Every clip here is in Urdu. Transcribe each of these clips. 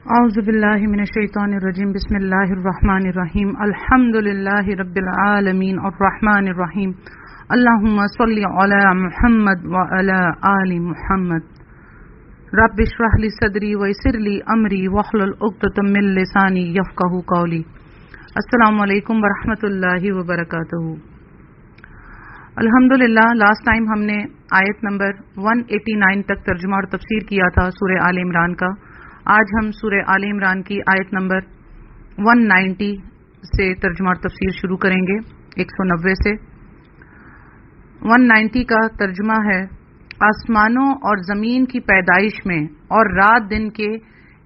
اعوذ باللہ من الشیطان الرجیم بسم اللہ الرحمن الرحیم الحمد للہ رب العالمین الرحمن الرحیم اللہم صلی علی محمد وعلی آل محمد رب اشرح لی صدری ویسر لی امری واحلل عقدۃ من لسانی یفقہوا قولی. السلام علیکم ورحمۃ اللہ وبرکاتہ. الحمدللہ لاسٹ ٹائم ہم نے آیت نمبر 189 تک ترجمہ اور تفسیر کیا تھا سورہ آل عمران کا. آج ہم سورہ آل عمران کی آیت نمبر 190 سے ترجمہ اور تفسیر شروع کریں گے. 190 سے 190 کا ترجمہ ہے: آسمانوں اور زمین کی پیدائش میں اور رات دن کے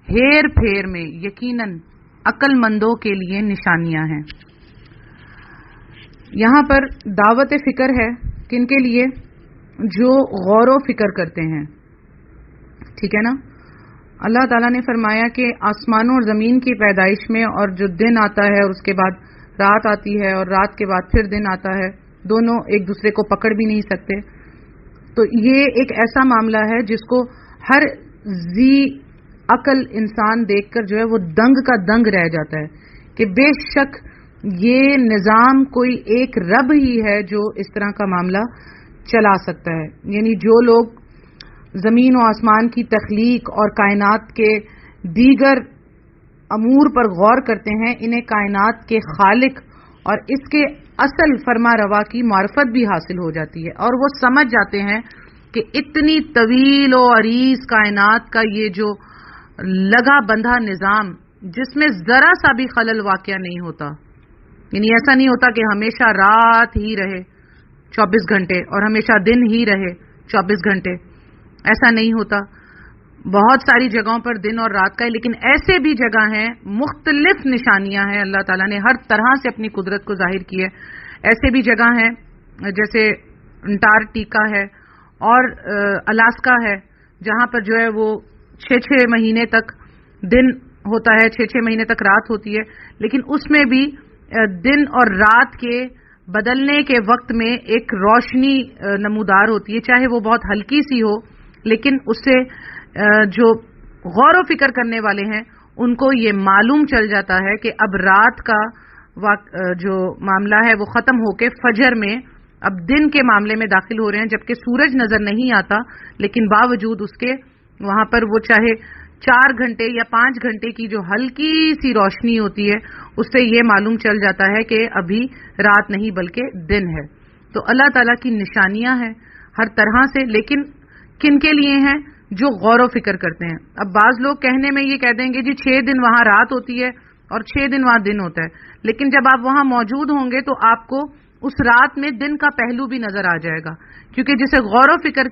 ہیر پھیر میں یقیناً عقل مندوں کے لیے نشانیاں ہیں. یہاں پر دعوت فکر ہے کن کے لیے؟ جو غور و فکر کرتے ہیں. ٹھیک ہے نا. اللہ تعالیٰ نے فرمایا کہ آسمانوں اور زمین کی پیدائش میں اور جو دن آتا ہے اور اس کے بعد رات آتی ہے اور رات کے بعد پھر دن آتا ہے، دونوں ایک دوسرے کو پکڑ بھی نہیں سکتے. تو یہ ایک ایسا معاملہ ہے جس کو ہر ذی عقل انسان دیکھ کر جو ہے وہ دنگ کا دنگ رہ جاتا ہے کہ بے شک یہ نظام کوئی ایک رب ہی ہے جو اس طرح کا معاملہ چلا سکتا ہے. یعنی جو لوگ زمین و آسمان کی تخلیق اور کائنات کے دیگر امور پر غور کرتے ہیں، انہیں کائنات کے خالق اور اس کے اصل فرما روا کی معرفت بھی حاصل ہو جاتی ہے، اور وہ سمجھ جاتے ہیں کہ اتنی طویل و عریض کائنات کا یہ جو لگا بندھا نظام جس میں ذرا سا بھی خلل واقع نہیں ہوتا، یعنی ایسا نہیں ہوتا کہ ہمیشہ رات ہی رہے 24 گھنٹے اور ہمیشہ دن ہی رہے 24 گھنٹے، ایسا نہیں ہوتا. بہت ساری جگہوں پر دن اور رات کا ہے، لیکن ایسے بھی جگہ ہیں، مختلف نشانیاں ہیں. اللہ تعالیٰ نے ہر طرح سے اپنی قدرت کو ظاہر کی ہے. ایسے بھی جگہ ہیں جیسے انٹارکٹیکا ہے اور الاسکا ہے، جہاں پر جو ہے وہ 6 مہینے تک دن ہوتا ہے، 6 مہینے تک رات ہوتی ہے، لیکن اس میں بھی دن اور رات کے بدلنے کے وقت میں ایک روشنی نمودار ہوتی ہے، چاہے وہ بہت ہلکی سی ہو، لیکن اس سے جو غور و فکر کرنے والے ہیں ان کو یہ معلوم چل جاتا ہے کہ اب رات کا جو معاملہ ہے وہ ختم ہو کے فجر میں اب دن کے معاملے میں داخل ہو رہے ہیں، جبکہ سورج نظر نہیں آتا، لیکن باوجود اس کے وہاں پر وہ چاہے 4 گھنٹے یا 5 گھنٹے کی جو ہلکی سی روشنی ہوتی ہے اس سے یہ معلوم چل جاتا ہے کہ ابھی رات نہیں بلکہ دن ہے. تو اللہ تعالیٰ کی نشانیاں ہیں ہر طرح سے، لیکن کن کے لیے ہیں؟ جو غور و فکر کرتے ہیں. اب بعض لوگ کہنے میں یہ کہہ دیں گے جی 6 دن وہاں رات ہوتی ہے اور 6 دن وہاں دن ہوتا ہے، لیکن جب آپ وہاں موجود ہوں گے تو آپ کو اس رات میں دن کا پہلو بھی نظر آ جائے گا، کیونکہ جسے غور و فکر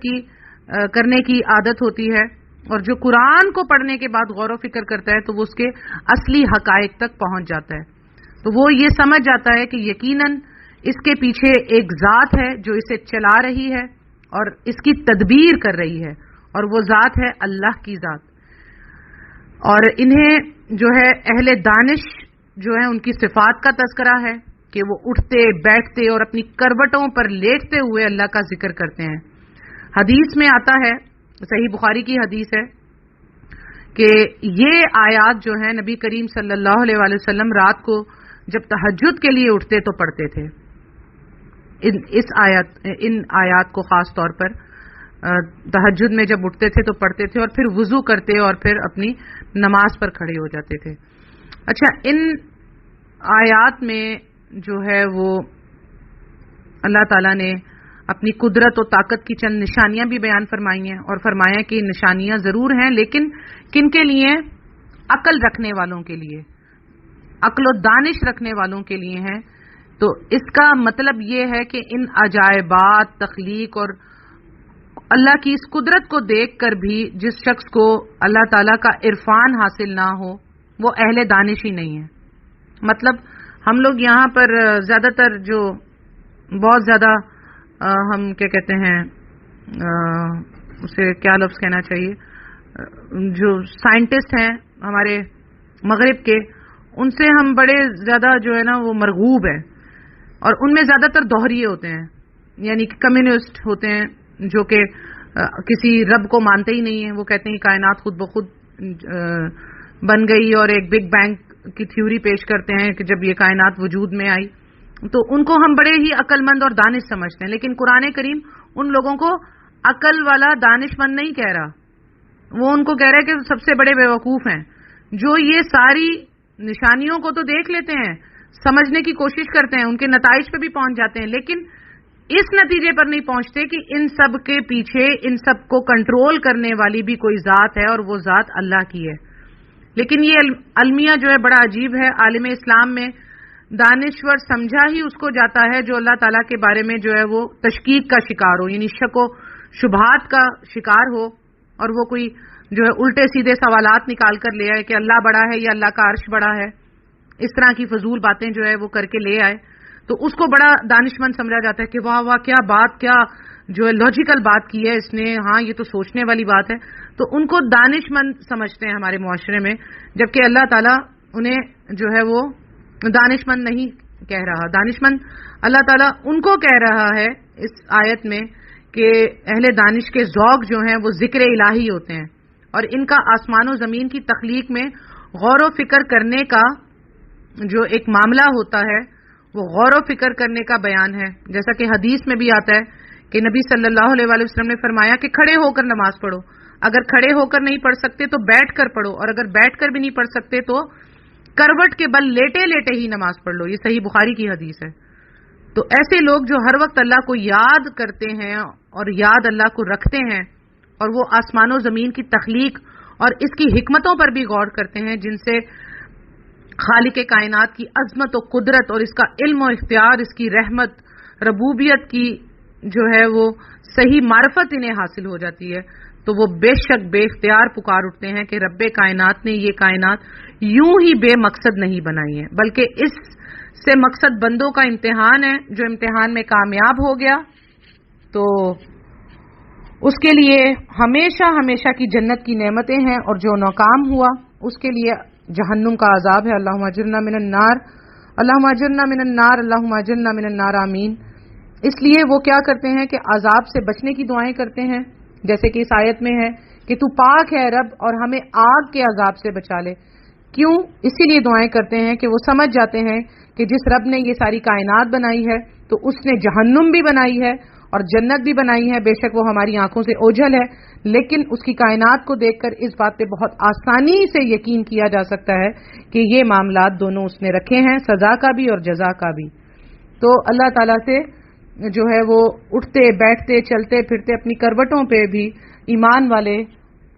کرنے کی عادت ہوتی ہے اور جو قرآن کو پڑھنے کے بعد غور و فکر کرتا ہے تو وہ اس کے اصلی حقائق تک پہنچ جاتا ہے. تو وہ یہ سمجھ جاتا ہے کہ یقیناً اس کے پیچھے ایک ذات ہے جو اسے چلا رہی ہے اور اس کی تدبیر کر رہی ہے، اور وہ ذات ہے اللہ کی ذات. اور انہیں جو ہے اہل دانش جو ہے ان کی صفات کا تذکرہ ہے کہ وہ اٹھتے بیٹھتے اور اپنی کروٹوں پر لیٹتے ہوئے اللہ کا ذکر کرتے ہیں. حدیث میں آتا ہے، صحیح بخاری کی حدیث ہے، کہ یہ آیات جو ہیں نبی کریم صلی اللہ علیہ وآلہ وسلم رات کو جب تہجد کے لیے اٹھتے تو پڑھتے تھے. ان آیات کو خاص طور پر تہجد میں جب اٹھتے تھے تو پڑھتے تھے، اور پھر وضو کرتے اور پھر اپنی نماز پر کھڑے ہو جاتے تھے. اچھا، ان آیات میں جو ہے وہ اللہ تعالیٰ نے اپنی قدرت و طاقت کی چند نشانیاں بھی بیان فرمائی ہیں، اور فرمایا کہ نشانیاں ضرور ہیں، لیکن کن کے لیے؟ عقل رکھنے والوں کے لیے، عقل و دانش رکھنے والوں کے لیے ہیں. تو اس کا مطلب یہ ہے کہ ان عجائبات، تخلیق اور اللہ کی اس قدرت کو دیکھ کر بھی جس شخص کو اللہ تعالیٰ کا عرفان حاصل نہ ہو وہ اہل دانش ہی نہیں ہے. مطلب ہم لوگ یہاں پر زیادہ تر جو بہت زیادہ ہم کیا کہتے ہیں، اسے کیا لفظ کہنا چاہیے، جو سائنٹسٹ ہیں ہمارے مغرب کے، ان سے ہم بڑے زیادہ جو ہے نا وہ مرغوب ہیں، اور ان میں زیادہ تر دوہریے ہوتے ہیں، یعنی کہ کمیونسٹ ہوتے ہیں جو کہ کسی رب کو مانتے ہی نہیں ہیں. وہ کہتے ہیں کائنات خود بخود بن گئی اور ایک بگ بینگ کی تھیوری پیش کرتے ہیں کہ جب یہ کائنات وجود میں آئی، تو ان کو ہم بڑے ہی عقل مند اور دانش سمجھتے ہیں، لیکن قرآن کریم ان لوگوں کو عقل والا دانش مند نہیں کہہ رہا، وہ ان کو کہہ رہا ہے کہ سب سے بڑے بیوقوف ہیں، جو یہ ساری نشانیوں کو تو دیکھ لیتے ہیں، سمجھنے کی کوشش کرتے ہیں، ان کے نتائج پہ بھی پہنچ جاتے ہیں، لیکن اس نتیجے پر نہیں پہنچتے کہ ان سب کے پیچھے ان سب کو کنٹرول کرنے والی بھی کوئی ذات ہے، اور وہ ذات اللہ کی ہے۔ لیکن یہ المیہ جو ہے بڑا عجیب ہے۔ عالم اسلام میں دانشور سمجھا ہی اس کو جاتا ہے جو اللہ تعالیٰ کے بارے میں جو ہے وہ تشکیک کا شکار ہو، یعنی شک و شبہات کا شکار ہو، اور وہ کوئی جو ہے الٹے سیدھے سوالات نکال کر لے آئے کہ اللہ بڑا ہے یا اللہ کا عرش بڑا ہے، اس طرح کی فضول باتیں جو ہے وہ کر کے لے آئے، تو اس کو بڑا دانش مند سمجھا جاتا ہے کہ واہ واہ کیا بات، کیا جو ہے لاجیکل بات کی ہے اس نے، ہاں یہ تو سوچنے والی بات ہے، تو ان کو دانش مند سمجھتے ہیں ہمارے معاشرے میں، جبکہ اللہ تعالیٰ انہیں جو ہے وہ دانش مند نہیں کہہ رہا۔ دانش مند اللہ تعالیٰ ان کو کہہ رہا ہے اس آیت میں کہ اہل دانش کے ذوق جو ہیں وہ ذکر الہی ہوتے ہیں، اور ان کا آسمان و زمین کی تخلیق میں غور و فکر کرنے کا جو ایک معاملہ ہوتا ہے وہ غور و فکر کرنے کا بیان ہے، جیسا کہ حدیث میں بھی آتا ہے کہ نبی صلی اللہ علیہ وآلہ وسلم نے فرمایا کہ کھڑے ہو کر نماز پڑھو، اگر کھڑے ہو کر نہیں پڑھ سکتے تو بیٹھ کر پڑھو، اور اگر بیٹھ کر بھی نہیں پڑھ سکتے تو کروٹ کے بل لیٹے لیٹے ہی نماز پڑھ لو، یہ صحیح بخاری کی حدیث ہے۔ تو ایسے لوگ جو ہر وقت اللہ کو یاد کرتے ہیں اور یاد اللہ کو رکھتے ہیں، اور وہ آسمان و زمین کی تخلیق اور اس کی حکمتوں پر بھی غور کرتے ہیں، جن سے خالق کائنات کی عظمت و قدرت اور اس کا علم و اختیار، اس کی رحمت، ربوبیت کی جو ہے وہ صحیح معرفت انہیں حاصل ہو جاتی ہے، تو وہ بے شک بے اختیار پکار اٹھتے ہیں کہ رب کائنات نے یہ کائنات یوں ہی بے مقصد نہیں بنائی ہے، بلکہ اس سے مقصد بندوں کا امتحان ہے، جو امتحان میں کامیاب ہو گیا تو اس کے لیے ہمیشہ ہمیشہ کی جنت کی نعمتیں ہیں، اور جو ناکام ہوا اس کے لیے جہنم کا عذاب ہے۔ اللہم اجرنا من النار، اللہم اجرنا من النار، اللہم اجرنا من النار، آمین۔ اس لیے وہ کیا کرتے ہیں کہ عذاب سے بچنے کی دعائیں کرتے ہیں، جیسے کہ اس آیت میں ہے کہ تو پاک ہے رب اور ہمیں آگ کے عذاب سے بچا لے۔ کیوں؟ اسی لیے دعائیں کرتے ہیں کہ وہ سمجھ جاتے ہیں کہ جس رب نے یہ ساری کائنات بنائی ہے تو اس نے جہنم بھی بنائی ہے اور جنت بھی بنائی ہے، بے شک وہ ہماری آنکھوں سے اوجھل ہے، لیکن اس کی کائنات کو دیکھ کر اس بات پہ بہت آسانی سے یقین کیا جا سکتا ہے کہ یہ معاملات دونوں اس نے رکھے ہیں، سزا کا بھی اور جزا کا بھی۔ تو اللہ تعالیٰ سے جو ہے وہ اٹھتے بیٹھتے چلتے پھرتے اپنی کروٹوں پہ بھی ایمان والے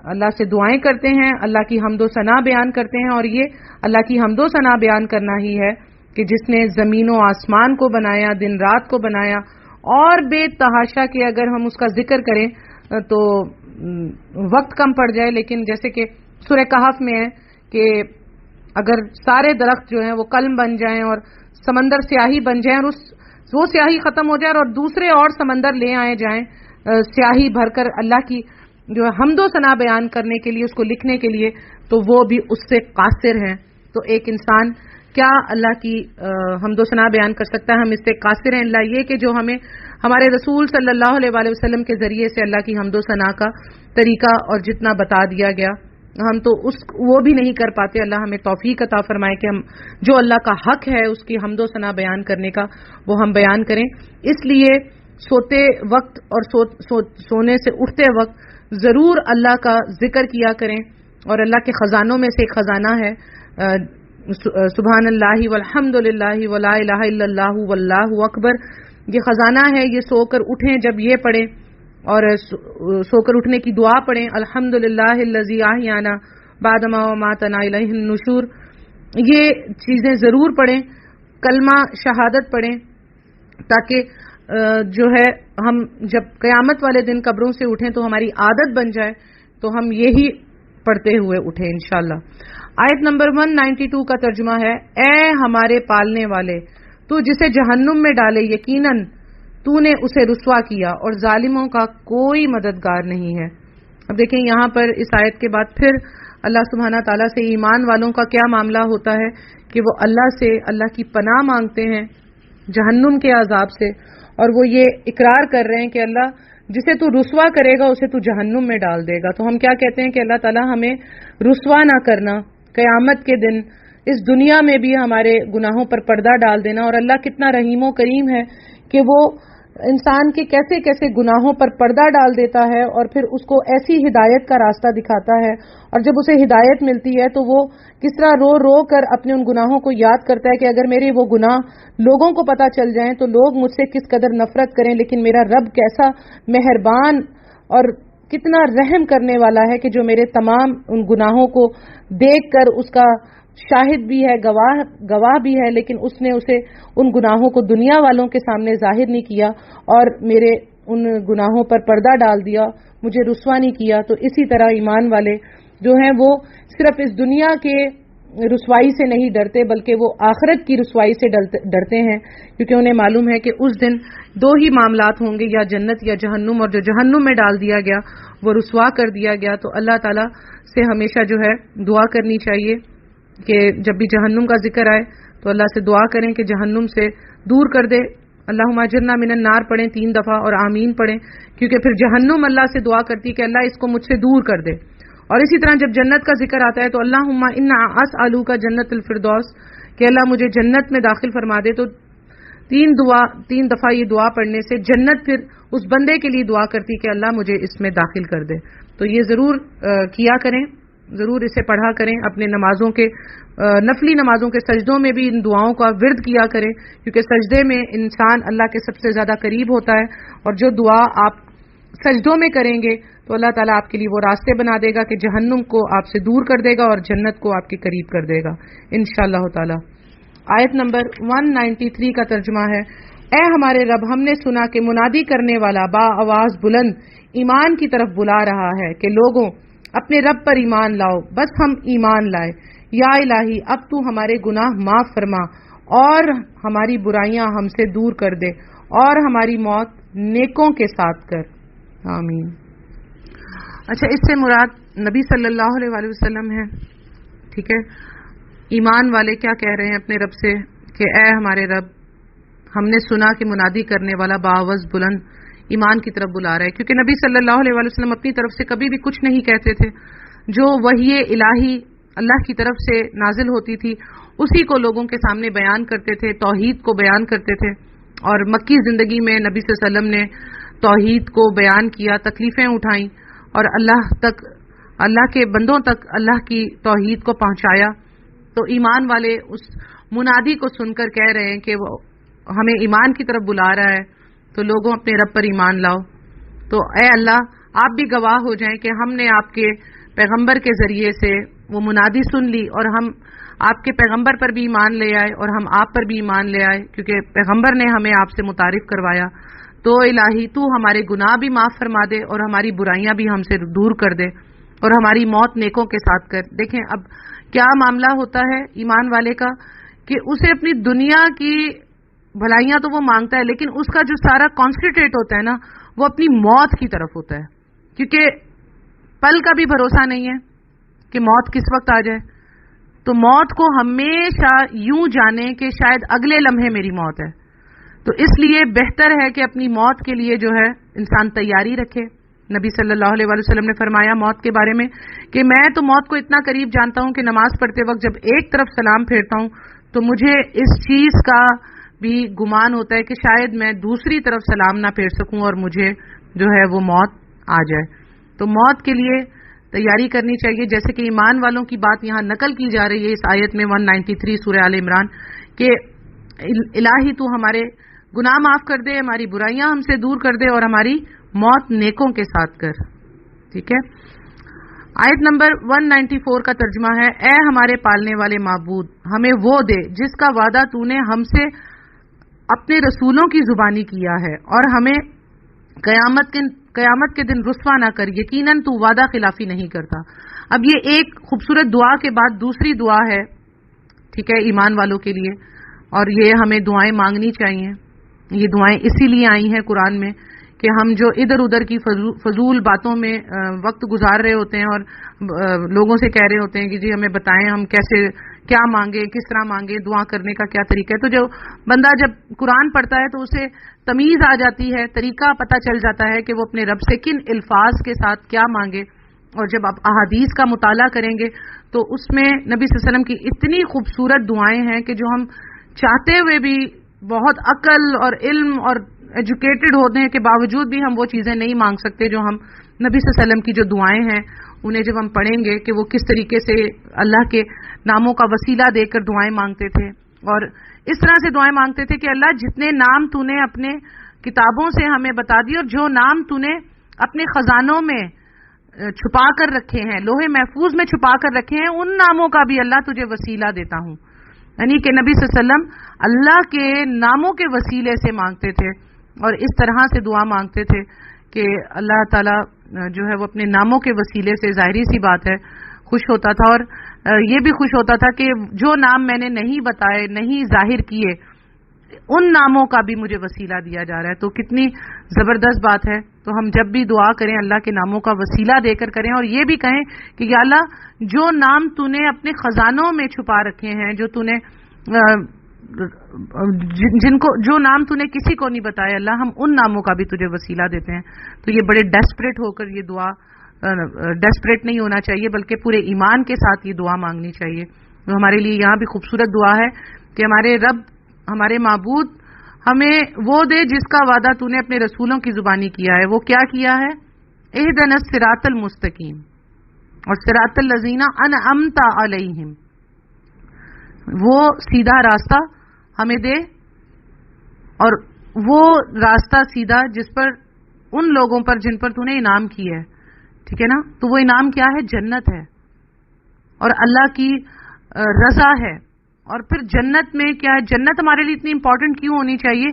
اللہ سے دعائیں کرتے ہیں، اللہ کی حمد و ثنا بیان کرتے ہیں، اور یہ اللہ کی حمد و ثنا بیان کرنا ہی ہے کہ جس نے زمین و آسمان کو بنایا، دن رات کو بنایا، اور بے تحاشا کہ اگر ہم اس کا ذکر کریں تو وقت کم پڑ جائے، لیکن جیسے کہ سورہ کہف میں ہے کہ اگر سارے درخت جو ہیں وہ قلم بن جائیں اور سمندر سیاہی بن جائیں، اور وہ سیاہی ختم ہو جائے اور دوسرے اور سمندر لے آئے جائیں سیاہی بھر کر اللہ کی جو ہے حمد و ثنا بیان کرنے کے لیے، اس کو لکھنے کے لیے، تو وہ بھی اس سے قاصر ہیں۔ تو ایک انسان کیا اللہ کی حمد و ثنا بیان کر سکتا ہے؟ ہم اس سے قاصر ہیں، اللہ یہ کہ جو ہمیں ہمارے رسول صلی اللہ علیہ وآلہ وسلم کے ذریعے سے اللہ کی حمد و ثنا کا طریقہ اور جتنا بتا دیا گیا ہم تو وہ بھی نہیں کر پاتے۔ اللہ ہمیں توفیق عطا فرمائے کہ ہم جو اللہ کا حق ہے اس کی حمد و ثنا بیان کرنے کا وہ ہم بیان کریں۔ اس لیے سوتے وقت اور سونے سے اٹھتے وقت ضرور اللہ کا ذکر کیا کریں، اور اللہ کے خزانوں میں سے ایک خزانہ ہے سبحان اللہ والحمد للہ ولا الہ الا اللہ واللہ اکبر، یہ خزانہ ہے، یہ سو کر اٹھیں جب یہ پڑھیں، اور سو کر اٹھنے کی دعا پڑھیں، الحمد للہ الذی احیانا بعد ما اماتنا الیہ النشور، یہ چیزیں ضرور پڑھیں، کلمہ شہادت پڑھیں، تاکہ جو ہے ہم جب قیامت والے دن قبروں سے اٹھیں تو ہماری عادت بن جائے، تو ہم یہی پڑھتے ہوئے اٹھیں انشاءاللہ۔ آیت نمبر 192 کا ترجمہ ہے، اے ہمارے پالنے والے، تو جسے جہنم میں ڈالے یقیناً تو نے اسے رسوا کیا، اور ظالموں کا کوئی مددگار نہیں ہے۔ اب دیکھیں یہاں پر اس آیت کے بعد پھر اللہ سبحانہ تعالیٰ سے ایمان والوں کا کیا معاملہ ہوتا ہے کہ وہ اللہ سے اللہ کی پناہ مانگتے ہیں جہنم کے عذاب سے، اور وہ یہ اقرار کر رہے ہیں کہ اللہ جسے تو رسوا کرے گا اسے تو جہنم میں ڈال دے گا۔ تو ہم کیا کہتے ہیں کہ اللہ تعالیٰ ہمیں رسوا نہ کرنا، قیامت کے دن اس دنیا میں بھی ہمارے گناہوں پر پردہ ڈال دینا. اور اللہ کتنا رحیم و کریم ہے کہ وہ انسان کے کیسے کیسے گناہوں پر پردہ ڈال دیتا ہے اور پھر اس کو ایسی ہدایت کا راستہ دکھاتا ہے. اور جب اسے ہدایت ملتی ہے تو وہ کس طرح رو رو کر اپنے ان گناہوں کو یاد کرتا ہے کہ اگر میرے وہ گناہ لوگوں کو پتہ چل جائیں تو لوگ مجھ سے کس قدر نفرت کریں، لیکن میرا رب کیسا مہربان اور کتنا رحم کرنے والا ہے کہ جو میرے تمام ان گناہوں کو دیکھ کر اس کا شاہد بھی ہے، گواہ بھی ہے، لیکن اس نے اسے ان گناہوں کو دنیا والوں کے سامنے ظاہر نہیں کیا اور میرے ان گناہوں پر پردہ ڈال دیا، مجھے رسوا نہیں کیا. تو اسی طرح ایمان والے جو ہیں وہ صرف اس دنیا کے رسوائی سے نہیں ڈرتے بلکہ وہ آخرت کی رسوائی سے ڈرتے ہیں، کیونکہ انہیں معلوم ہے کہ اس دن دو ہی معاملات ہوں گے، یا جنت یا جہنم، اور جو جہنم میں ڈال دیا گیا وہ رسوا کر دیا گیا. تو اللہ تعالیٰ سے ہمیشہ جو ہے دعا کرنی چاہیے کہ جب بھی جہنم کا ذکر آئے تو اللہ سے دعا کریں کہ جہنم سے دور کر دے. اللہم اجرنا من النار پڑھیں 3 دفعہ اور آمین پڑھیں، کیونکہ پھر جہنم اللہ سے دعا کرتی ہے کہ اللہ اس کو مجھ سے دور کر دے. اور اسی طرح جب جنت کا ذکر آتا ہے تو اللہم انا اسألوک جنت الفردوس، کہ اللہ مجھے جنت میں داخل فرما دے. تو 3 دفعہ یہ دعا پڑھنے سے جنت پھر اس بندے کے لیے دعا کرتی کہ اللہ مجھے اس میں داخل کر دے. تو یہ ضرور کیا کریں، ضرور اسے پڑھا کریں. اپنے نمازوں کے نفلی نمازوں کے سجدوں میں بھی ان دعاؤں کا ورد کیا کریں، کیونکہ سجدے میں انسان اللہ کے سب سے زیادہ قریب ہوتا ہے. اور جو دعا آپ سجدوں میں کریں گے تو اللہ تعالیٰ آپ کے لیے وہ راستے بنا دے گا کہ جہنم کو آپ سے دور کر دے گا اور جنت کو آپ کے قریب کر دے گا انشاءاللہ تعالیٰ. آیت نمبر 193 کا ترجمہ ہے، اے ہمارے رب، ہم نے سنا کہ منادی کرنے والا با آواز بلند ایمان کی طرف بلا رہا ہے کہ لوگوں اپنے رب پر ایمان لاؤ. بس ہم ایمان لائے. یا الہی اب تو ہمارے گناہ معاف فرما اور ہماری برائیاں ہم سے دور کر دے اور ہماری موت نیکوں کے ساتھ کر. آمین. اچھا، اس سے مراد نبی صلی اللہ علیہ وآلہ وسلم ہے. ٹھیک ہے، ایمان والے کیا کہہ رہے ہیں اپنے رب سے کہ اے ہمارے رب، ہم نے سنا کہ منادی کرنے والا باآواز بلند ایمان کی طرف بلا رہا ہے. کیونکہ نبی صلی اللہ علیہ وآلہ وسلم اپنی طرف سے کبھی بھی کچھ نہیں کہتے تھے. جو وحی الہی اللہ کی طرف سے نازل ہوتی تھی اسی کو لوگوں کے سامنے بیان کرتے تھے، توحید کو بیان کرتے تھے. اور مکی زندگی میں نبی صلی اللہ علیہ وسلم نے توحید کو بیان کیا، تکلیفیں اٹھائیں اور اللہ کے بندوں تک اللہ کی توحید کو پہنچایا. تو ایمان والے اس منادی کو سن کر کہہ رہے ہیں کہ وہ ہمیں ایمان کی طرف بلا رہا ہے، تو لوگوں اپنے رب پر ایمان لاؤ. تو اے اللہ آپ بھی گواہ ہو جائیں کہ ہم نے آپ کے پیغمبر کے ذریعے سے وہ منادی سن لی اور ہم آپ کے پیغمبر پر بھی ایمان لے آئے اور ہم آپ پر بھی ایمان لے آئے، کیونکہ پیغمبر نے ہمیں آپ سے متعارف کروایا. تو الہی تو ہمارے گناہ بھی معاف فرما دے اور ہماری برائیاں بھی ہم سے دور کر دے اور ہماری موت نیکوں کے ساتھ کر. دیکھیں اب کیا معاملہ ہوتا ہے ایمان والے کا کہ اسے اپنی دنیا کی بھلائیاں تو وہ مانگتا ہے، لیکن اس کا جو سارا کانسنٹریٹ ہوتا ہے نا وہ اپنی موت کی طرف ہوتا ہے، کیونکہ پل کا بھی بھروسہ نہیں ہے کہ موت کس وقت آ جائے. تو موت کو ہمیشہ یوں جانے کہ شاید اگلے لمحے میری موت ہے. تو اس لیے بہتر ہے کہ اپنی موت کے لیے جو ہے انسان تیاری رکھے. نبی صلی اللہ علیہ وآلہ وسلم نے فرمایا موت کے بارے میں کہ میں تو موت کو اتنا قریب جانتا ہوں کہ نماز پڑھتے وقت جب ایک طرف سلام پھیرتا ہوں تو مجھے اس چیز کا بھی گمان ہوتا ہے کہ شاید میں دوسری طرف سلام نہ پھیر سکوں اور مجھے جو ہے وہ موت آ جائے. تو موت کے لیے تیاری کرنی چاہیے، جیسے کہ ایمان والوں کی بات یہاں نقل کی جا رہی ہے اس آیت میں 193 سورہ آل عمران کہ الہی تو ہمارے گناہ معاف کر دے، ہماری برائیاں ہم سے دور کر دے اور ہماری موت نیکوں کے ساتھ کر. ٹھیک ہے، آیت نمبر 194 کا ترجمہ ہے، اے ہمارے پالنے والے معبود ہمیں وہ دے جس کا وعدہ تو نے ہم سے اپنے رسولوں کی زبانی کیا ہے اور ہمیں قیامت کے دن رسوا نہ کر، یقیناً تو وعدہ خلافی نہیں کرتا. اب یہ ایک خوبصورت دعا کے بعد دوسری دعا ہے، ٹھیک ہے، ایمان والوں کے لیے، اور یہ ہمیں دعائیں مانگنی چاہیے. یہ دعائیں اسی لیے آئی ہیں قرآن میں کہ ہم جو ادھر ادھر کی فضول باتوں میں وقت گزار رہے ہوتے ہیں اور لوگوں سے کہہ رہے ہوتے ہیں کہ جی ہمیں بتائیں ہم کیسے کیا مانگیں، کس طرح مانگیں، دعا کرنے کا کیا طریقہ ہے. تو جو بندہ جب قرآن پڑھتا ہے تو اسے تمیز آ جاتی ہے، طریقہ پتہ چل جاتا ہے کہ وہ اپنے رب سے کن الفاظ کے ساتھ کیا مانگے. اور جب آپ احادیث کا مطالعہ کریں گے تو اس میں نبی صلی اللہ علیہ وسلم کی اتنی خوبصورت دعائیں ہیں کہ جو ہم چاہتے ہوئے بھی بہت عقل اور علم اور ایجوکیٹڈ ہونے کے باوجود بھی ہم وہ چیزیں نہیں مانگ سکتے جو ہم نبی صلی اللہ علیہ وسلم کی جو دعائیں ہیں انہیں جب ہم پڑھیں گے کہ وہ کس طریقے سے اللہ کے ناموں کا وسیلہ دے کر دعائیں مانگتے تھے، اور اس طرح سے دعائیں مانگتے تھے کہ اللہ جتنے نام تو نے اپنے کتابوں سے ہمیں بتا دی اور جو نام تو نے اپنے خزانوں میں چھپا کر رکھے ہیں، لوح محفوظ میں چھپا کر رکھے ہیں، ان ناموں کا بھی اللہ تجھے وسیلہ دیتا ہوں. یعنی کہ نبی صلی اللہ علیہ وسلم اللہ کے ناموں کے وسیلے سے مانگتے تھے اور اس طرح سے دعا مانگتے تھے کہ اللہ تعالیٰ جو ہے وہ اپنے ناموں کے وسیلے سے ظاہری سی بات ہے خوش ہوتا تھا، اور یہ بھی خوش ہوتا تھا کہ جو نام میں نے نہیں بتائے، نہیں ظاہر کیے، ان ناموں کا بھی مجھے وسیلہ دیا جا رہا ہے. تو کتنی زبردست بات ہے. تو ہم جب بھی دعا کریں اللہ کے ناموں کا وسیلہ دے کر کریں، اور یہ بھی کہیں کہ یا اللہ جو نام تو نے اپنے خزانوں میں چھپا رکھے ہیں، جو تو نے جن کو جو نام تو نے کسی کو نہیں بتایا، اللہ ہم ان ناموں کا بھی تجھے وسیلہ دیتے ہیں. تو یہ بڑے ڈیسپریٹ ہو کر یہ دعا، ڈیسپریٹ نہیں ہونا چاہیے بلکہ پورے ایمان کے ساتھ یہ دعا مانگنی چاہیے. تو ہمارے لیے یہاں بھی خوبصورت دعا ہے کہ ہمارے رب، ہمارے معبود ہمیں وہ دے جس کا وعدہ تو نے اپنے رسولوں کی زبانی کیا ہے. وہ کیا کیا ہے؟ اہدنا الصراط المستقیم اور صراط الذین انعمت علیہم، وہ سیدھا راستہ ہمیں دے، اور وہ راستہ سیدھا جس پر ان لوگوں پر جن پر تو نے انعام کی ہے. ٹھیک ہے نا؟ تو وہ انعام کیا ہے؟ جنت ہے اور اللہ کی رضا ہے. اور پھر جنت میں کیا ہے؟ جنت ہمارے لیے اتنی امپورٹنٹ کیوں ہونی چاہیے؟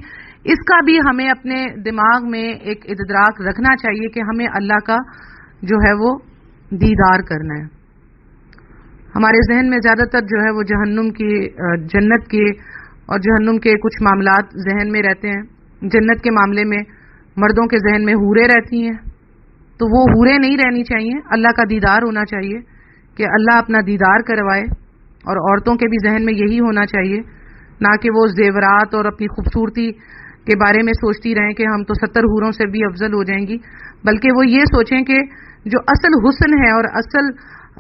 اس کا بھی ہمیں اپنے دماغ میں ایک ادراک رکھنا چاہیے کہ ہمیں اللہ کا جو ہے وہ دیدار کرنا ہے. ہمارے ذہن میں زیادہ تر جو ہے وہ جہنم کی، جنت کے اور جہنم کے کچھ معاملات ذہن میں رہتے ہیں. جنت کے معاملے میں مردوں کے ذہن میں حوریں رہتی ہیں، تو وہ حوریں نہیں رہنی چاہیے. اللہ کا دیدار ہونا چاہیے کہ اللہ اپنا دیدار کروائے، اور عورتوں کے بھی ذہن میں یہی ہونا چاہیے، نہ کہ وہ زیورات اور اپنی خوبصورتی کے بارے میں سوچتی رہیں کہ ہم تو 70 حوروں سے بھی افضل ہو جائیں گی، بلکہ وہ یہ سوچیں کہ جو اصل حسن ہے اور اصل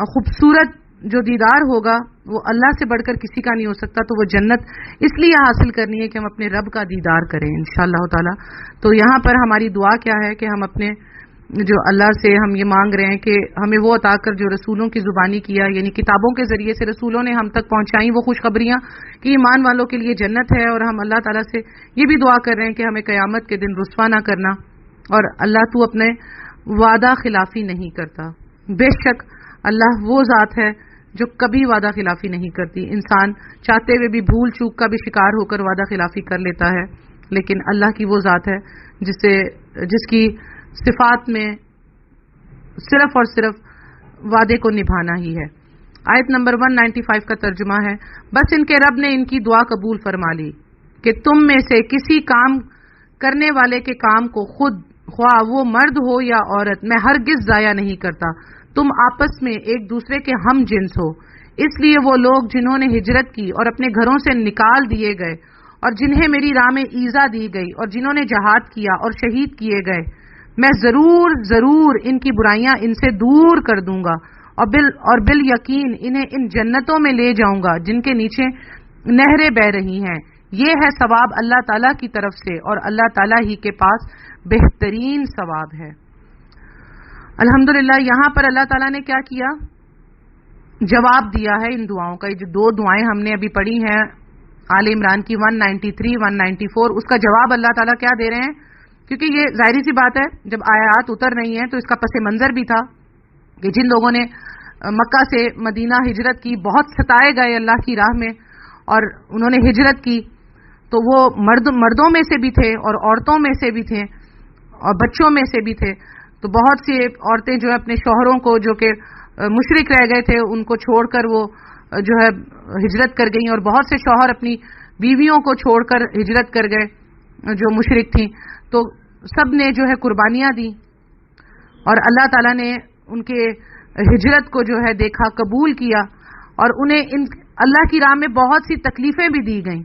خوبصورت جو دیدار ہوگا وہ اللہ سے بڑھ کر کسی کا نہیں ہو سکتا. تو وہ جنت اس لیے حاصل کرنی ہے کہ ہم اپنے رب کا دیدار کریں انشاءاللہ تعالی. تو یہاں پر ہماری دعا کیا ہے کہ ہم اپنے جو اللہ سے ہم یہ مانگ رہے ہیں کہ ہمیں وہ عطا کر جو رسولوں کی زبانی کیا، یعنی کتابوں کے ذریعے سے رسولوں نے ہم تک پہنچائیں وہ خوشخبریاں کہ ایمان والوں کے لیے جنت ہے. اور ہم اللہ تعالیٰ سے یہ بھی دعا کر رہے ہیں کہ ہمیں قیامت کے دن رسوا نہ کرنا، اور اللہ تو اپنے وعدہ خلافی نہیں کرتا. بے شک اللہ وہ ذات ہے جو کبھی وعدہ خلافی نہیں کرتی. انسان چاہتے ہوئے بھی بھول چوک کا بھی شکار ہو کر وعدہ خلافی کر لیتا ہے، لیکن اللہ کی وہ ذات ہے جس کی صفات میں صرف اور صرف وعدے کو نبھانا ہی ہے. آیت نمبر 195 کا ترجمہ ہے، بس ان کے رب نے ان کی دعا قبول فرما لی کہ تم میں سے کسی کام کرنے والے کے کام کو خود، خواہ وہ مرد ہو یا عورت، میں ہرگز ضائع نہیں کرتا. تم آپس میں ایک دوسرے کے ہم جنس ہو. اس لیے وہ لوگ جنہوں نے ہجرت کی اور اپنے گھروں سے نکال دیے گئے اور جنہیں میری راہ میں ایذا دی گئی اور جنہوں نے جہاد کیا اور شہید کیے گئے، میں ضرور ضرور ان کی برائیاں ان سے دور کر دوں گا اور بال یقین انہیں ان جنتوں میں لے جاؤں گا جن کے نیچے نہریں بہ رہی ہیں. یہ ہے ثواب اللہ تعالیٰ کی طرف سے، اور اللہ تعالیٰ ہی کے پاس بہترین ثواب ہے. الحمدللہ یہاں پر اللہ تعالیٰ نے کیا کیا؟ جواب دیا ہے ان دعاؤں کا. یہ جو 2 دعائیں ہم نے ابھی پڑھی ہیں آل عمران کی 193 194، اس کا جواب اللہ تعالیٰ کیا دے رہے ہیں؟ کیونکہ یہ ظاہری سی بات ہے جب آیات اتر رہی ہیں تو اس کا پس منظر بھی تھا کہ جن لوگوں نے مکہ سے مدینہ ہجرت کی، بہت ستائے گئے اللہ کی راہ میں اور انہوں نے ہجرت کی، تو وہ مردوں میں سے بھی تھے اور عورتوں میں سے بھی تھے اور بچوں میں سے بھی تھے. تو بہت سی عورتیں جو ہے اپنے شوہروں کو جو کہ مشرک رہ گئے تھے ان کو چھوڑ کر وہ جو ہے ہجرت کر گئیں، اور بہت سے شوہر اپنی بیویوں کو چھوڑ کر ہجرت کر گئے جو مشرک تھیں. تو سب نے جو ہے قربانیاں دی اور اللہ تعالیٰ نے ان کے ہجرت کو جو ہے دیکھا، قبول کیا، اور انہیں اللہ کی راہ میں بہت سی تکلیفیں بھی دی گئیں،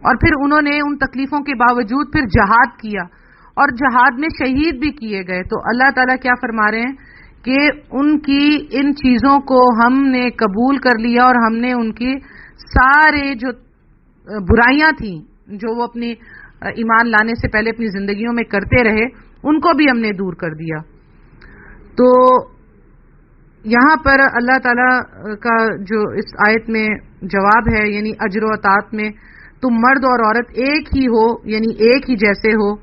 اور پھر انہوں نے ان تکلیفوں کے باوجود پھر جہاد کیا اور جہاد میں شہید بھی کیے گئے. تو اللہ تعالیٰ کیا فرما رہے ہیں کہ ان کی ان چیزوں کو ہم نے قبول کر لیا اور ہم نے ان کی سارے جو برائیاں تھیں جو وہ اپنی ایمان لانے سے پہلے اپنی زندگیوں میں کرتے رہے ان کو بھی ہم نے دور کر دیا. تو یہاں پر اللہ تعالی کا جو اس آیت میں جواب ہے یعنی اجر و اطاعت میں تم مرد اور عورت ایک ہی ہو یعنی ایک ہی جیسے ہو.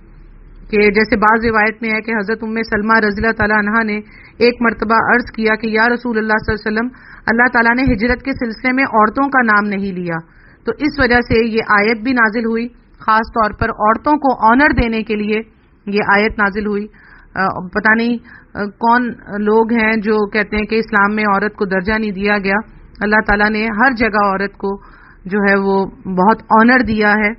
کہ جیسے بعض روایت میں ہے کہ حضرت ام سلمہ رضی اللہ تعالی عنہا نے ایک مرتبہ عرض کیا کہ یا رسول اللہ صلی اللہ علیہ وسلم اللہ تعالیٰ نے ہجرت کے سلسلے میں عورتوں کا نام نہیں لیا. تو اس وجہ سے یہ آیت بھی نازل ہوئی, خاص طور پر عورتوں کو آنر دینے کے لیے یہ آیت نازل ہوئی. پتہ نہیں کون لوگ ہیں جو کہتے ہیں کہ اسلام میں عورت کو درجہ نہیں دیا گیا. اللہ تعالیٰ نے ہر جگہ عورت کو جو ہے وہ بہت آنر دیا ہے,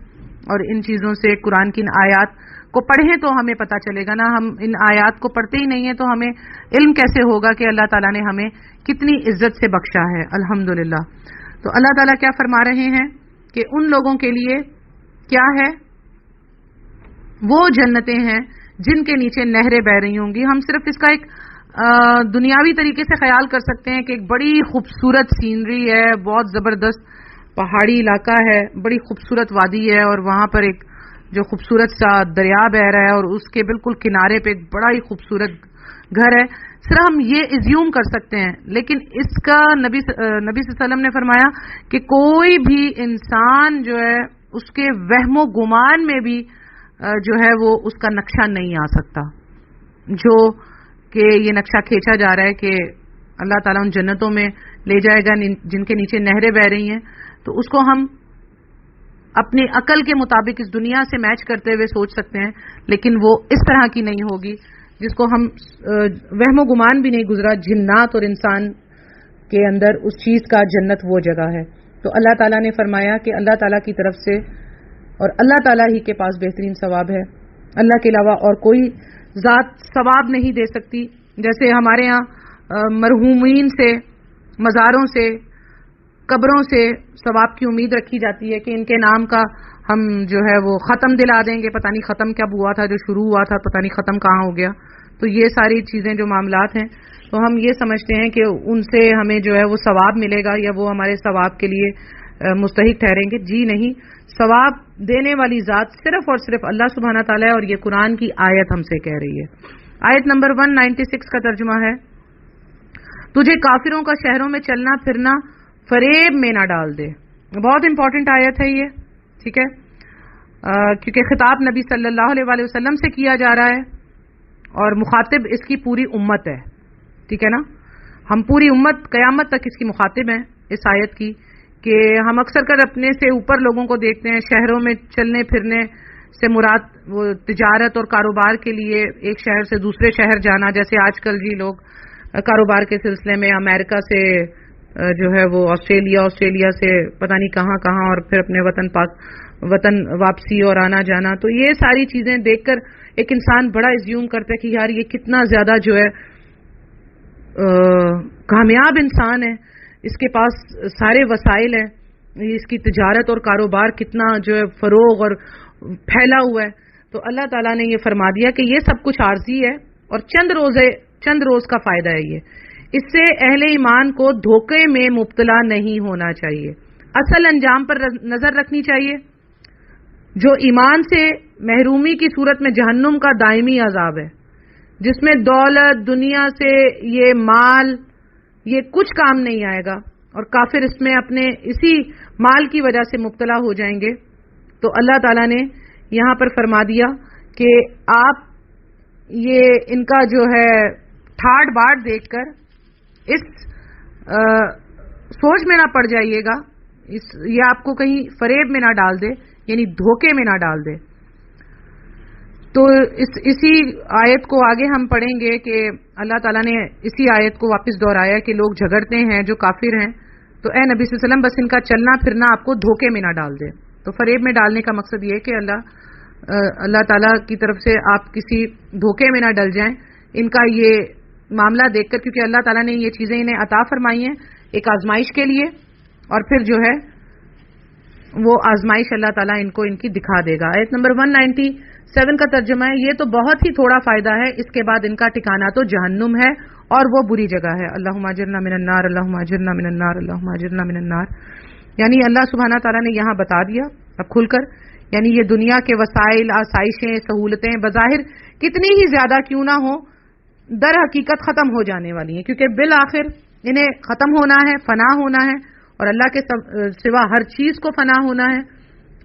اور ان چیزوں سے قرآن کی ان آیات کو پڑھیں تو ہمیں پتہ چلے گا نا. ہم ان آیات کو پڑھتے ہی نہیں ہیں تو ہمیں علم کیسے ہوگا کہ اللہ تعالیٰ نے ہمیں کتنی عزت سے بخشا ہے. الحمدللہ. تو اللہ تعالیٰ کیا فرما رہے ہیں کہ ان لوگوں کے لیے کیا ہے, وہ جنتیں ہیں جن کے نیچے نہریں بہہ رہی ہوں گی. ہم صرف اس کا ایک دنیاوی طریقے سے خیال کر سکتے ہیں کہ ایک بڑی خوبصورت سینری ہے, بہت زبردست پہاڑی علاقہ ہے, بڑی خوبصورت وادی ہے, اور وہاں پر ایک جو خوبصورت سا دریا بہہ رہا ہے اور اس کے بالکل کنارے پہ ایک بڑا ہی خوبصورت گھر ہے. صرف ہم یہ ایزیوم کر سکتے ہیں, لیکن اس کا نبی صلی اللہ علیہ وسلم نے فرمایا کہ کوئی بھی انسان جو ہے اس کے وہم و گمان میں بھی جو ہے وہ اس کا نقشہ نہیں آ سکتا, جو کہ یہ نقشہ کھینچا جا رہا ہے کہ اللہ تعالیٰ ان جنتوں میں لے جائے گا جن کے نیچے نہریں بہہ رہی ہیں. تو اس کو ہم اپنی عقل کے مطابق اس دنیا سے میچ کرتے ہوئے سوچ سکتے ہیں, لیکن وہ اس طرح کی نہیں ہوگی جس کو ہم وہم و گمان بھی نہیں گزرا جنات اور انسان کے اندر اس چیز کا جنت وہ جگہ ہے. تو اللہ تعالیٰ نے فرمایا کہ اللہ تعالیٰ کی طرف سے اور اللہ تعالیٰ ہی کے پاس بہترین ثواب ہے, اللہ کے علاوہ اور کوئی ذات ثواب نہیں دے سکتی. جیسے ہمارے ہاں مرحومین سے, مزاروں سے, قبروں سے ثواب کی امید رکھی جاتی ہے کہ ان کے نام کا ہم جو ہے وہ ختم دلا دیں گے. پتہ نہیں ختم کب ہوا تھا, جو شروع ہوا تھا پتہ نہیں ختم کہاں ہو گیا. تو یہ ساری چیزیں جو معاملات ہیں تو ہم یہ سمجھتے ہیں کہ ان سے ہمیں جو ہے وہ ثواب ملے گا یا وہ ہمارے ثواب کے لیے مستحق ٹھہریں گے. جی نہیں, ثواب دینے والی ذات صرف اور صرف اللہ سبحانہ تعالیٰ ہے, اور یہ قرآن کی آیت ہم سے کہہ رہی ہے. آیت نمبر 196 کا ترجمہ ہے, تجھے کافروں کا شہروں میں چلنا پھرنا فریب میں نہ ڈال دے. بہت امپورٹنٹ آیت ہے یہ, ٹھیک ہے, کیونکہ خطاب نبی صلی اللہ علیہ وآلہ وسلم سے کیا جا رہا ہے اور مخاطب اس کی پوری امت ہے, ٹھیک ہے نا. ہم پوری امت قیامت تک اس کی مخاطب ہیں اس آیت کی, کہ ہم اکثر کر اپنے سے اوپر لوگوں کو دیکھتے ہیں شہروں میں چلنے پھرنے سے مراد وہ تجارت اور کاروبار کے لیے ایک شہر سے دوسرے شہر جانا. جیسے آج کل جی لوگ کاروبار کے سلسلے میں امریکہ سے جو ہے وہ آسٹریلیا سے پتہ نہیں کہاں کہاں, اور پھر اپنے وطن واپسی اور آنا جانا. تو یہ ساری چیزیں دیکھ کر ایک انسان بڑا ایزیوم کرتا ہے کہ یار یہ کتنا زیادہ جو ہے کامیاب انسان ہے, اس کے پاس سارے وسائل ہیں, اس کی تجارت اور کاروبار کتنا جو ہے فروغ اور پھیلا ہوا ہے. تو اللہ تعالیٰ نے یہ فرما دیا کہ یہ سب کچھ عارضی ہے اور چند روز کا فائدہ ہے. یہ اس سے اہل ایمان کو دھوکے میں مبتلا نہیں ہونا چاہیے, اصل انجام پر نظر رکھنی چاہیے جو ایمان سے محرومی کی صورت میں جہنم کا دائمی عذاب ہے, جس میں دولت دنیا سے یہ مال یہ کچھ کام نہیں آئے گا, اور کافر اس میں اپنے اسی مال کی وجہ سے مبتلا ہو جائیں گے. تو اللہ تعالیٰ نے یہاں پر فرما دیا کہ آپ یہ ان کا جو ہے ٹھاٹ باٹ دیکھ کر اس سوچ میں نہ پڑ جائیے گا, یہ آپ کو کہیں فریب میں نہ ڈال دے, یعنی دھوکے میں نہ ڈال دے. تو اسی آیت کو آگے ہم پڑھیں گے کہ اللہ تعالیٰ نے اسی آیت کو واپس دہرایا کہ لوگ جھگڑتے ہیں جو کافر ہیں, تو اے نبی صلی اللہ علیہ وسلم بس ان کا چلنا پھرنا آپ کو دھوکے میں نہ ڈال دے. تو فریب میں ڈالنے کا مقصد یہ کہ اللہ تعالیٰ کی طرف سے آپ کسی دھوکے میں نہ ڈل جائیں ان کا یہ معاملہ دیکھ کر, کیونکہ اللہ تعالیٰ نے یہ چیزیں انہیں عطا فرمائی ہیں ایک آزمائش کے لیے, اور پھر جو ہے وہ آزمائش اللہ تعالیٰ ان کو ان کی دکھا دے گا. آیت نمبر 197 کا ترجمہ ہے, یہ تو بہت ہی تھوڑا فائدہ ہے, اس کے بعد ان کا ٹھکانہ تو جہنم ہے اور وہ بری جگہ ہے. اللہم اجرنا من النار، اللہم اجرنا من النار، اللہم اجرنا من النار. یعنی اللہ سبحانہ تعالیٰ نے یہاں بتا دیا اب کھل کر، یعنی یہ دنیا کے وسائل، آسائشیں، سہولتیں بظاہر کتنی ہی زیادہ کیوں نہ ہوں، در حقیقت ختم ہو جانے والی ہیں، کیونکہ بالآخر انہیں ختم ہونا ہے، فنا ہونا ہے، اور اللہ کے سوا ہر چیز کو فنا ہونا ہے،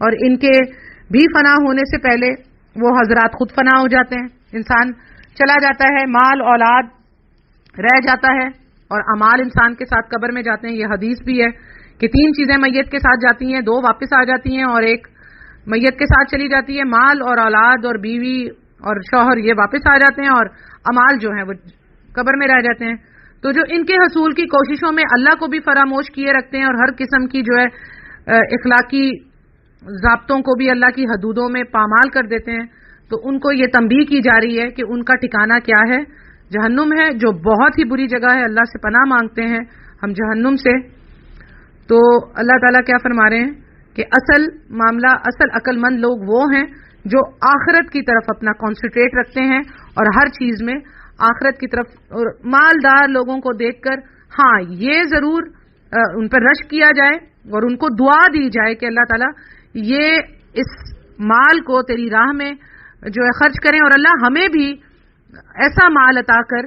اور ان کے بھی فنا ہونے سے پہلے وہ حضرات خود فنا ہو جاتے ہیں. انسان چلا جاتا ہے، مال اولاد رہ جاتا ہے، اور اعمال انسان کے ساتھ قبر میں جاتے ہیں. یہ حدیث بھی ہے کہ 3 چیزیں میت کے ساتھ جاتی ہیں، 2 واپس آ جاتی ہیں اور 1 میت کے ساتھ چلی جاتی ہے. مال اور اولاد اور بیوی اور شوہر یہ واپس آ جاتے ہیں، اور اعمال جو ہیں وہ قبر میں رہ جاتے ہیں. تو جو ان کے حصول کی کوششوں میں اللہ کو بھی فراموش کیے رکھتے ہیں، اور ہر قسم کی جو ہے اخلاقی ضابطوں کو بھی اللہ کی حدودوں میں پامال کر دیتے ہیں، تو ان کو یہ تنبیہ کی جا رہی ہے کہ ان کا ٹھکانہ کیا ہے؟ جہنم ہے، جو بہت ہی بری جگہ ہے. اللہ سے پناہ مانگتے ہیں ہم جہنم سے. تو اللہ تعالیٰ کیا فرما رہے ہیں کہ اصل معاملہ، اصل عقل مند لوگ وہ ہیں جو آخرت کی طرف اپنا کانسنٹریٹ رکھتے ہیں، اور ہر چیز میں آخرت کی طرف. اور مالدار لوگوں کو دیکھ کر ہاں یہ ضرور ان پر رشک کیا جائے اور ان کو دعا دی جائے کہ اللہ تعالیٰ یہ اس مال کو تیری راہ میں جو ہے خرچ کریں، اور اللہ ہمیں بھی ایسا مال عطا کر،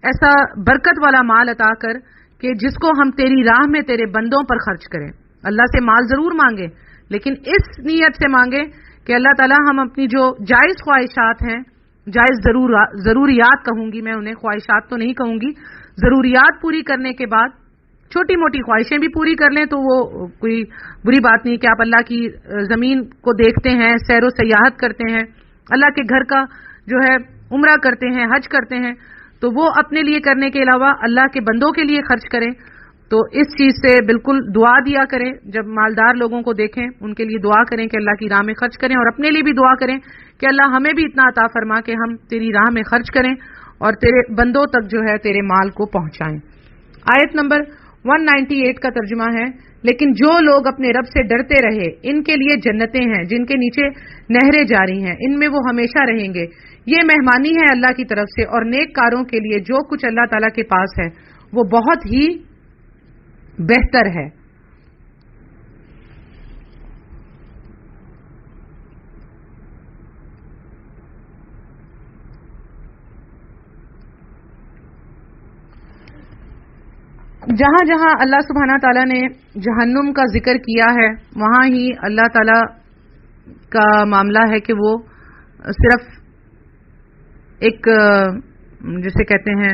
ایسا برکت والا مال عطا کر کہ جس کو ہم تیری راہ میں تیرے بندوں پر خرچ کریں. اللہ سے مال ضرور مانگے، لیکن اس نیت سے مانگے کہ اللہ تعالیٰ ہم اپنی جو جائز خواہشات ہیں، جائز ضروریات کہوں گی میں انہیں، خواہشات تو نہیں کہوں گی، ضروریات پوری کرنے کے بعد چھوٹی موٹی خواہشیں بھی پوری کر لیں تو وہ کوئی بری بات نہیں. کہ آپ اللہ کی زمین کو دیکھتے ہیں، سیر و سیاحت کرتے ہیں، اللہ کے گھر کا جو ہے عمرہ کرتے ہیں، حج کرتے ہیں، تو وہ اپنے لیے کرنے کے علاوہ اللہ کے بندوں کے لیے خرچ کریں. تو اس چیز سے بالکل دعا دیا کریں. جب مالدار لوگوں کو دیکھیں ان کے لیے دعا کریں کہ اللہ کی راہ میں خرچ کریں، اور اپنے لیے بھی دعا کریں کہ اللہ ہمیں بھی اتنا عطا فرما کہ ہم تیری راہ میں خرچ کریں اور تیرے بندوں تک جو ہے تیرے مال کو پہنچائیں. آیت نمبر 198 کا ترجمہ ہے، لیکن جو لوگ اپنے رب سے ڈرتے رہے ان کے لیے جنتیں ہیں جن کے نیچے نہریں جاری ہیں، ان میں وہ ہمیشہ رہیں گے. یہ مہمانی ہے اللہ کی طرف سے، اور نیک کاروں کے لیے جو کچھ اللہ تعالیٰ کے پاس ہے وہ بہت ہی بہتر ہے. جہاں جہاں اللہ سبحانہ تعالیٰ نے جہنم کا ذکر کیا ہے وہاں ہی اللہ تعالیٰ کا معاملہ ہے کہ وہ صرف ایک جسے کہتے ہیں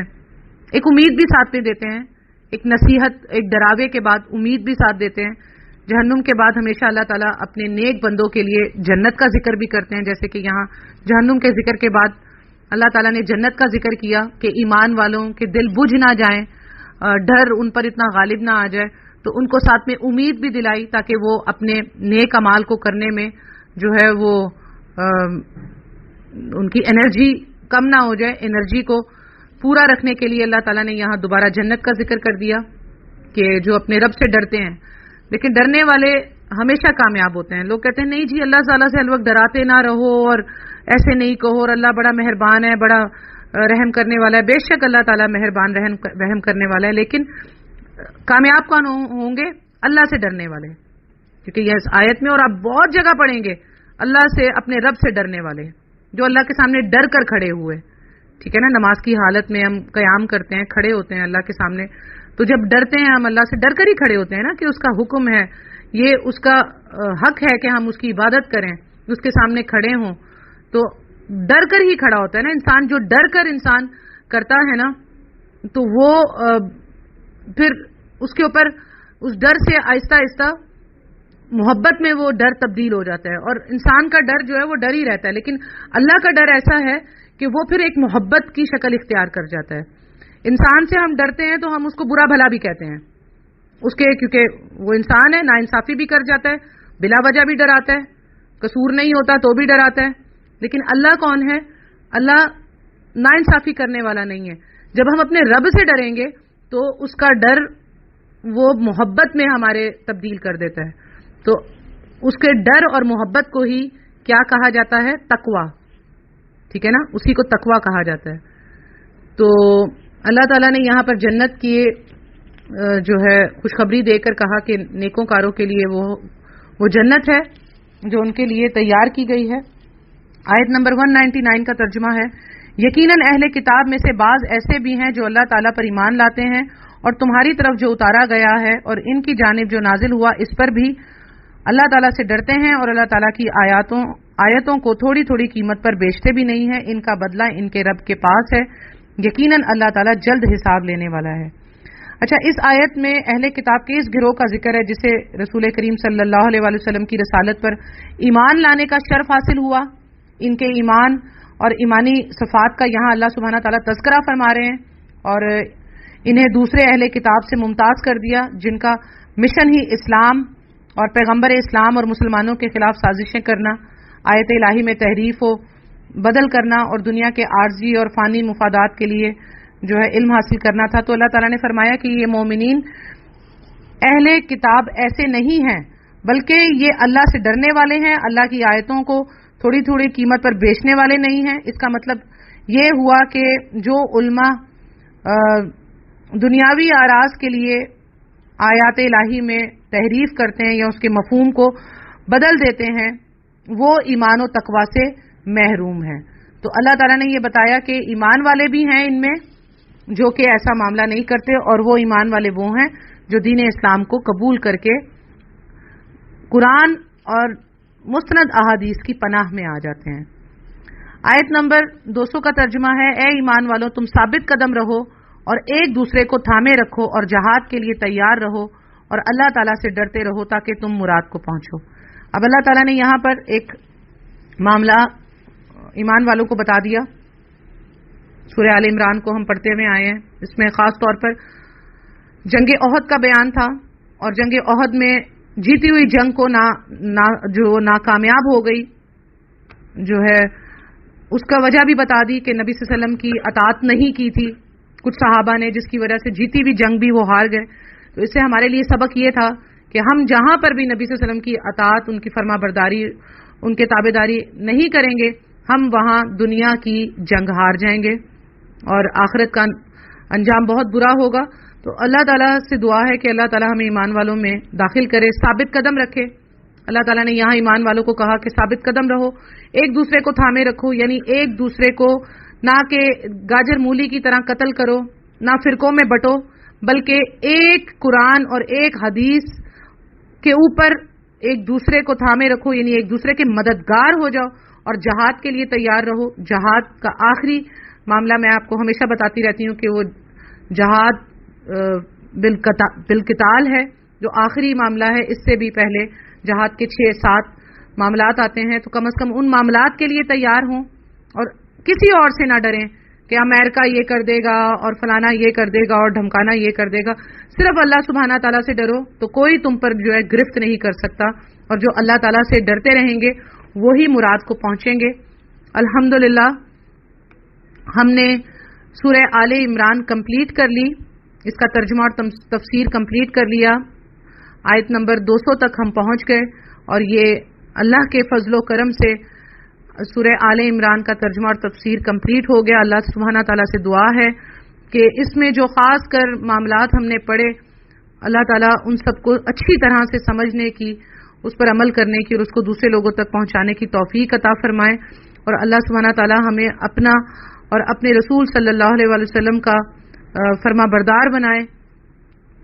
ایک امید بھی ساتھ میں دیتے ہیں، ایک نصیحت، ایک ڈراوے کے بعد امید بھی ساتھ دیتے ہیں. جہنم کے بعد ہمیشہ اللہ تعالیٰ اپنے نیک بندوں کے لیے جنت کا ذکر بھی کرتے ہیں، جیسے کہ یہاں جہنم کے ذکر کے بعد اللہ تعالیٰ نے جنت کا ذکر کیا کہ ایمان والوں کے دل بجھ نہ جائیں، ڈر ان پر اتنا غالب نہ آ جائے، تو ان کو ساتھ میں امید بھی دلائی تاکہ وہ اپنے نیک اعمال کو کرنے میں جو ہے وہ ان کی انرجی کم نہ ہو جائے. انرجی کو پورا رکھنے کے لیے اللہ تعالیٰ نے یہاں دوبارہ جنت کا ذکر کر دیا کہ جو اپنے رب سے ڈرتے ہیں. لیکن ڈرنے والے ہمیشہ کامیاب ہوتے ہیں. لوگ کہتے ہیں نہیں جی اللہ تعالیٰ سے ہر وقت ڈراتے نہ رہو اور ایسے نہیں کہو، اور اللہ بڑا مہربان ہے، بڑا رحم کرنے والا ہے. بے شک اللہ تعالیٰ مہربان رحم کرنے والا ہے، لیکن کامیاب کون ہوں گے؟ اللہ سے ڈرنے والے. کیونکہ یہ آیت میں اور آپ بہت جگہ پڑھیں گے اللہ سے، اپنے رب سے ڈرنے والے جو اللہ کے سامنے ڈر کر کھڑے ہوئے. ٹھیک ہے نا، نماز کی حالت میں ہم قیام کرتے ہیں، کھڑے ہوتے ہیں اللہ کے سامنے، تو جب ڈرتے ہیں ہم اللہ سے ڈر کر ہی کھڑے ہوتے ہیں نا، کہ اس کا حکم ہے، یہ اس کا حق ہے کہ ہم اس کی عبادت کریں، اس کے سامنے کھڑے ہوں. تو ڈر کر ہی کھڑا ہوتا ہے نا انسان. جو ڈر کر انسان کرتا ہے نا تو وہ پھر اس کے اوپر اس ڈر سے آہستہ آہستہ محبت میں وہ ڈر تبدیل ہو جاتا ہے، اور انسان کا ڈر جو ہے وہ ڈر ہی رہتا ہے. لیکن اللہ کا ڈر ایسا ہے کہ وہ پھر ایک محبت کی شکل اختیار کر جاتا ہے. انسان سے ہم ڈرتے ہیں تو ہم اس کو برا بھلا بھی کہتے ہیں اس کے، کیونکہ وہ انسان ہے، ناانصافی بھی کر جاتا ہے، بلا وجہ بھی ڈراتا ہے، قصور نہیں ہوتا تو بھی ڈراتا ہے. لیکن اللہ کون ہے؟ اللہ ناانصافی کرنے والا نہیں ہے. جب ہم اپنے رب سے ڈریں گے تو اس کا ڈر وہ محبت میں ہمارے تبدیل کر دیتا ہے. تو اس کے ڈر اور محبت کو ہی کیا کہا جاتا ہے؟ تقویٰ. ٹھیک ہے نا، اسی کو تقویٰ کہا جاتا ہے. تو اللہ تعالیٰ نے یہاں پر جنت کی جو ہے خوشخبری دے کر کہا کہ نیکوں کاروں کے لیے وہ جنت ہے جو ان کے لیے تیار کی گئی ہے۔ آیت نمبر 199 کا ترجمہ ہے، یقیناً اہل کتاب میں سے بعض ایسے بھی ہیں جو اللہ تعالیٰ پر ایمان لاتے ہیں اور تمہاری طرف جو اتارا گیا ہے اور ان کی جانب جو نازل ہوا اس پر بھی اللہ تعالیٰ سے ڈرتے ہیں اور اللہ تعالیٰ کی آیتوں کو تھوڑی تھوڑی قیمت پر بیچتے بھی نہیں ہیں، ان کا بدلہ ان کے رب کے پاس ہے، یقیناً اللہ تعالیٰ جلد حساب لینے والا ہے۔ اچھا، اس آیت میں اہل کتاب کے اس گروہ کا ذکر ہے جسے رسول کریم صلی اللہ علیہ وسلم کی رسالت پر ایمان لانے کا شرف حاصل ہوا۔ ان کے ایمان اور ایمانی صفات کا یہاں اللہ سبحانہ تعالیٰ تذکرہ فرما رہے ہیں اور انہیں دوسرے اہل کتاب سے ممتاز کر دیا جن کا مشن ہی اسلام اور پیغمبر اسلام اور مسلمانوں کے خلاف سازشیں کرنا، آیت الہی میں تحریف و بدل کرنا اور دنیا کے عارضی اور فانی مفادات کے لیے جو ہے علم حاصل کرنا تھا۔ تو اللہ تعالیٰ نے فرمایا کہ یہ مومنین اہل کتاب ایسے نہیں ہیں بلکہ یہ اللہ سے ڈرنے والے ہیں، اللہ کی آیتوں کو تھوڑی تھوڑی قیمت پر بیچنے والے نہیں ہیں۔ اس کا مطلب یہ ہوا کہ جو علماء دنیاوی آراز کے لیے آیات الہی میں تحریف کرتے ہیں یا اس کے مفہوم کو بدل دیتے ہیں وہ ایمان و تقوی سے محروم ہیں۔ تو اللہ تعالیٰ نے یہ بتایا کہ ایمان والے بھی ہیں ان میں جو کہ ایسا معاملہ نہیں کرتے، اور وہ ایمان والے وہ ہیں جو دین اسلام کو قبول کر کے قرآن اور مستند احادیث کی پناہ میں آ جاتے ہیں۔ آیت نمبر 200 کا ترجمہ ہے، اے ایمان والو تم ثابت قدم رہو اور ایک دوسرے کو تھامے رکھو اور جہاد کے لیے تیار رہو اور اللہ تعالیٰ سے ڈرتے رہو تاکہ تم مراد کو پہنچو۔ اب اللہ تعالیٰ نے یہاں پر ایک معاملہ ایمان والوں کو بتا دیا۔ سورہ آل عمران کو ہم پڑھتے ہوئے آئے ہیں، اس میں خاص طور پر جنگ احد کا بیان تھا اور جنگ احد میں جیتی ہوئی جنگ کو جو ناکامیاب ہو گئی جو ہے اس کا وجہ بھی بتا دی کہ نبی صلی اللہ علیہ وسلم کی اطاعت نہیں کی تھی کچھ صحابہ نے، جس کی وجہ سے جیتی ہوئی جنگ بھی وہ ہار گئے۔ تو اس سے ہمارے لیے سبق یہ تھا کہ ہم جہاں پر بھی نبی صلی اللہ علیہ وسلم کی اطاعت، ان کی فرما برداری، ان کے تابع داری نہیں کریں گے، ہم وہاں دنیا کی جنگ ہار جائیں گے اور آخرت کا انجام بہت برا ہوگا۔ تو اللہ تعالیٰ سے دعا ہے کہ اللہ تعالیٰ ہمیں ایمان والوں میں داخل کرے، ثابت قدم رکھے۔ اللہ تعالیٰ نے یہاں ایمان والوں کو کہا کہ ثابت قدم رہو، ایک دوسرے کو تھامے رکھو، یعنی ایک دوسرے کو نہ کہ گاجر مولی کی طرح قتل کرو، نہ فرقوں میں بٹو، بلکہ ایک قرآن اور ایک حدیث کے اوپر ایک دوسرے کو تھامے رکھو، یعنی ایک دوسرے کے مددگار ہو جاؤ اور جہاد کے لیے تیار رہو۔ جہاد کا آخری معاملہ میں آپ کو ہمیشہ بتاتی رہتی ہوں کہ وہ جہاد بالقتال ہے، جو آخری معاملہ ہے۔ اس سے بھی پہلے جہاد کے 6-7 معاملات آتے ہیں، تو کم از کم ان معاملات کے لیے تیار ہوں اور کسی اور سے نہ ڈریں کہ امریکہ یہ کر دے گا اور فلانا یہ کر دے گا اور دھمکانا یہ کر دے گا۔ صرف اللہ سبحانہ تعالیٰ سے ڈرو تو کوئی تم پر جو ہے گرفت نہیں کر سکتا، اور جو اللہ تعالیٰ سے ڈرتے رہیں گے وہی مراد کو پہنچیں گے۔ الحمدللہ ہم نے سورہ آل عمران کمپلیٹ کر لی، اس کا ترجمہ اور تفسیر کمپلیٹ کر لیا، آیت نمبر 200 تک ہم پہنچ گئے، اور یہ اللہ کے فضل و کرم سے سورہ آل عمران کا ترجمہ اور تفسیر کمپلیٹ ہو گیا۔ اللہ سبحانہ تعالیٰ سے دعا ہے کہ اس میں جو خاص کر معاملات ہم نے پڑھے، اللہ تعالیٰ ان سب کو اچھی طرح سے سمجھنے کی، اس پر عمل کرنے کی اور اس کو دوسرے لوگوں تک پہنچانے کی توفیق عطا فرمائے، اور اللہ سبحانہ تعالیٰ ہمیں اپنا اور اپنے رسول صلی اللہ علیہ وسلم کا فرما بردار بنائے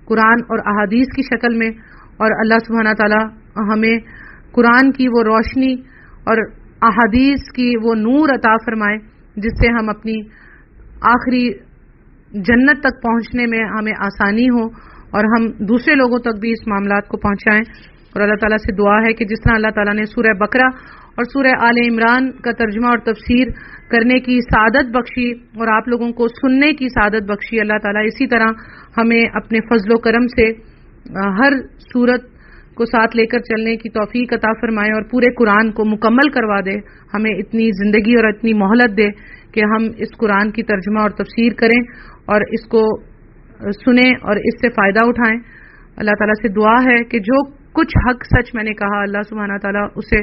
قرآن اور احادیث کی شکل میں، اور اللہ سبحانہ تعالیٰ ہمیں قرآن کی وہ روشنی اور احادیث کی وہ نور عطا فرمائے جس سے ہم اپنی آخری جنت تک پہنچنے میں ہمیں آسانی ہو اور ہم دوسرے لوگوں تک بھی اس معاملات کو پہنچائیں۔ اور اللہ تعالیٰ سے دعا ہے کہ جس طرح اللہ تعالیٰ نے سورہ بقرہ اور سورہ آل عمران کا ترجمہ اور تفسیر کرنے کی سعادت بخشی اور آپ لوگوں کو سننے کی سعادت بخشی، اللہ تعالیٰ اسی طرح ہمیں اپنے فضل و کرم سے ہر سورت کو ساتھ لے کر چلنے کی توفیق عطا فرمائے اور پورے قرآن کو مکمل کروا دے، ہمیں اتنی زندگی اور اتنی مہلت دے کہ ہم اس قرآن کی ترجمہ اور تفسیر کریں اور اس کو سنیں اور اس سے فائدہ اٹھائیں۔ اللہ تعالیٰ سے دعا ہے کہ جو کچھ حق سچ میں نے کہا، اللہ سبحانہ تعالیٰ اسے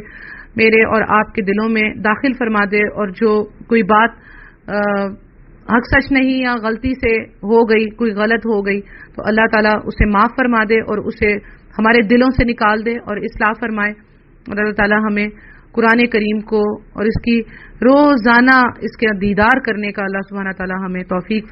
میرے اور آپ کے دلوں میں داخل فرما دے، اور جو کوئی بات حق سچ نہیں یا غلطی سے ہو گئی، کوئی غلط ہو گئی، تو اللہ تعالیٰ اسے معاف فرما دے اور اسے ہمارے دلوں سے نکال دے اور اصلاح فرمائے، اور اللہ تعالیٰ ہمیں قرآن کریم کو اور اس کی روزانہ اس کے دیدار کرنے کا اللہ سبحانہ تعالیٰ ہمیں توفیق